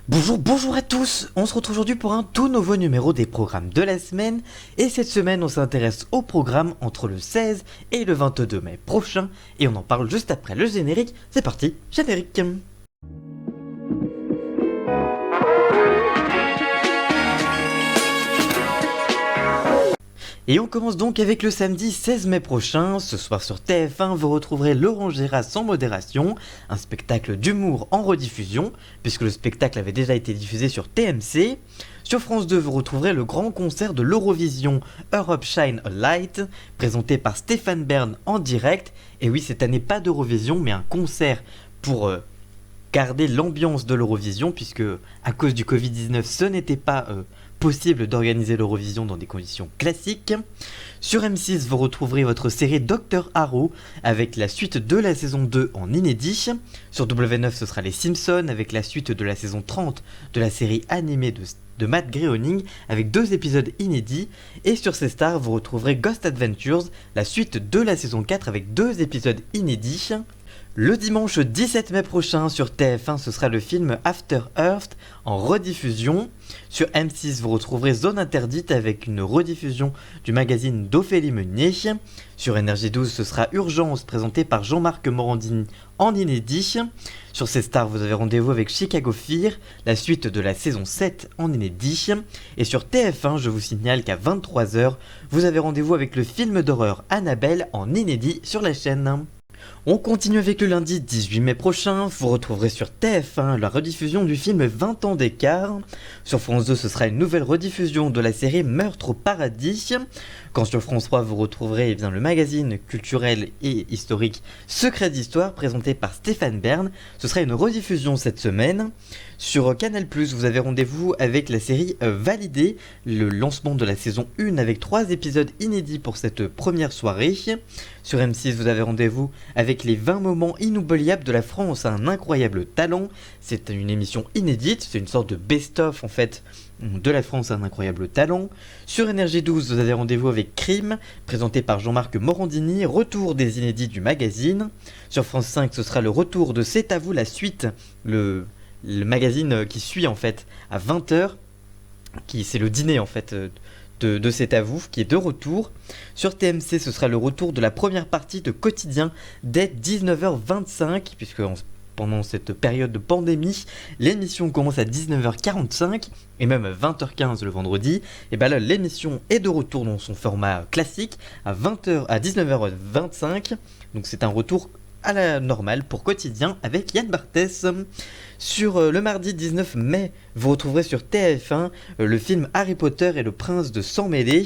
Bonjour à tous. On se retrouve aujourd'hui pour un tout nouveau numéro des programmes de la semaine. Et cette semaine, on s'intéresse au programme entre le 16 et le 22 mai prochain. Et on en parle juste après le générique. C'est parti, générique. Et on commence donc avec le samedi 16 mai prochain. Ce soir sur TF1, vous retrouverez Laurent Gérard sans modération, un spectacle d'humour en rediffusion, puisque le spectacle avait déjà été diffusé sur TMC. Sur France 2, vous retrouverez le grand concert de l'Eurovision Europe Shine a Light, présenté par Stéphane Bern en direct. Et oui, cette année, pas d'Eurovision, mais un concert pour garder l'ambiance de l'Eurovision, puisque à cause du Covid-19, ce n'était pas possible d'organiser l'Eurovision dans des conditions classiques. Sur M6, vous retrouverez votre série Dr Harrow avec la suite de la saison 2 en inédit. Sur W9, ce sera les Simpsons avec la suite de la saison 30 de la série animée de Matt Groening avec 2 épisodes inédits. Et sur C-Star, vous retrouverez Ghost Adventures, la suite de la saison 4 avec 2 épisodes inédits. Le dimanche 17 mai prochain sur TF1, ce sera le film After Earth en rediffusion. Sur M6, vous retrouverez Zone Interdite avec une rediffusion du magazine d'Ophélie Meunier. Sur NRJ12, ce sera Urgence présenté par Jean-Marc Morandini en inédit. Sur C-Star, vous avez rendez-vous avec Chicago Fear, la suite de la saison 7 en inédit. Et sur TF1, je vous signale qu'à 23h, vous avez rendez-vous avec le film d'horreur Annabelle en inédit sur la chaîne. On continue avec le lundi 18 mai prochain, vous retrouverez sur TF1 la rediffusion du film 20 ans d'écart. Sur France 2, ce sera une nouvelle rediffusion de la série Meurtre au paradis. Quand sur France 3, vous retrouverez le magazine culturel et historique Secret d'Histoire présenté par Stéphane Bern. Ce sera une rediffusion cette semaine. Sur Canal+, vous avez rendez-vous avec la série Validée, le lancement de la saison 1 avec 3 épisodes inédits pour cette première soirée. Sur M6, vous avez rendez-vous avec les 20 moments inoubliables de la France à un incroyable talent. C'est une émission inédite, c'est une sorte de best-of en fait de la France à un incroyable talent. Sur NRJ12, vous avez rendez-vous avec Crime, présenté par Jean-Marc Morandini, retour des inédits du magazine. Sur France 5, ce sera le retour de C'est à vous la suite, le magazine qui suit en fait à 20h, c'est le dîner en fait de C'est à vous qui est de retour. Sur TMC, ce sera le retour de la première partie de Quotidien dès 19h25, puisque pendant cette période de pandémie, l'émission commence à 19h45 et même à 20h15 le vendredi. Et bien là, l'émission est de retour dans son format classique à 19h25. Donc c'est un retour à la normale pour Quotidien avec Yann Barthès. Sur le mardi 19 mai, vous retrouverez sur TF1 le film Harry Potter et le Prince de Sang Mêlé,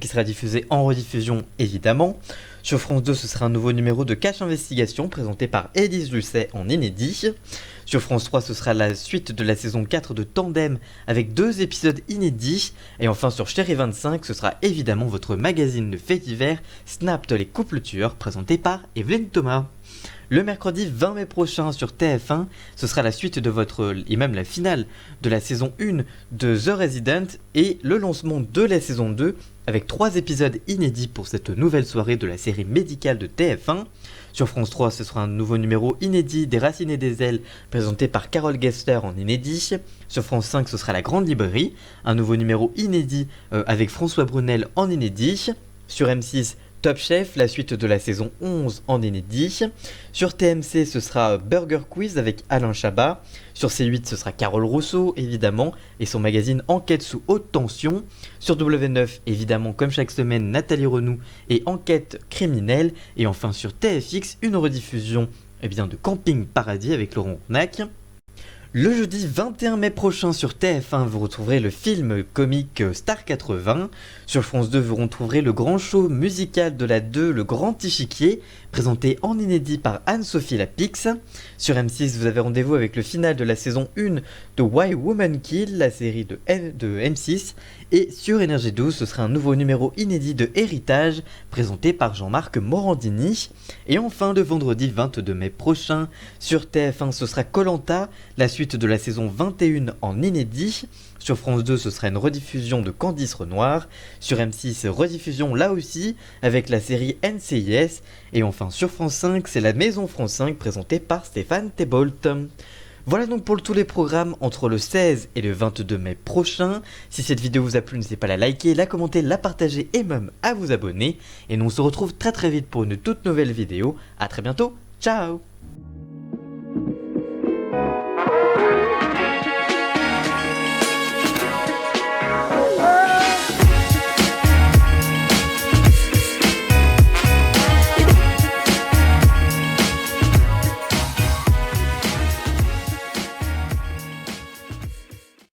qui sera diffusé en rediffusion évidemment. Sur France 2, ce sera un nouveau numéro de Cache Investigation présenté par Élise Lucet en inédit. Sur France 3, ce sera la suite de la saison 4 de Tandem avec 2 épisodes inédits. Et enfin sur Chérie 25, ce sera évidemment votre magazine de faits divers Snapped les couples tueurs présenté par Evelyne Thomas. Le mercredi 20 mai prochain sur TF1, ce sera la suite et même la finale de la saison 1 de The Resident et le lancement de la saison 2 avec 3 épisodes inédits pour cette nouvelle soirée de la série médicale de TF1. Sur France 3, ce sera un nouveau numéro inédit des Racines et des Ailes présenté par Carole Gessler en inédit. Sur France 5, ce sera La Grande Librairie, un nouveau numéro inédit avec François Brunel en inédit. Sur M6, Top Chef, la suite de la saison 11 en inédit. Sur TMC, ce sera Burger Quiz avec Alain Chabat. Sur C8, ce sera Carole Rousseau, évidemment, et son magazine Enquête sous haute tension. Sur W9, évidemment, comme chaque semaine, Nathalie Renou et Enquête criminelle. Et enfin sur TFX, une rediffusion de Camping Paradis avec Laurent Ornac. Le jeudi 21 mai prochain sur TF1, vous retrouverez le film comique Star 80. Sur France 2, vous retrouverez le grand show musical de la 2, Le Grand Échiquier, présenté en inédit par Anne-Sophie Lapix. Sur M6, vous avez rendez-vous avec le final de la saison 1 de Why Women Kill, la série de M6. Et sur NRJ12, ce sera un nouveau numéro inédit de Héritage, présenté par Jean-Marc Morandini. Et enfin, le vendredi 22 mai prochain, sur TF1, ce sera Koh-Lanta, la suite de la saison 21 en inédit. Sur France 2, ce sera une rediffusion de Candice Renoir. Sur M6, rediffusion là aussi avec la série NCIS. Et enfin sur France 5, c'est la Maison France 5 présentée par Stéphane Thébault. Voilà donc pour tous les programmes entre le 16 et le 22 mai prochain. Si cette vidéo vous a plu, n'hésitez pas à la liker, la commenter, la partager et même à vous abonner. Et nous on se retrouve très vite pour une toute nouvelle vidéo. A très bientôt, ciao!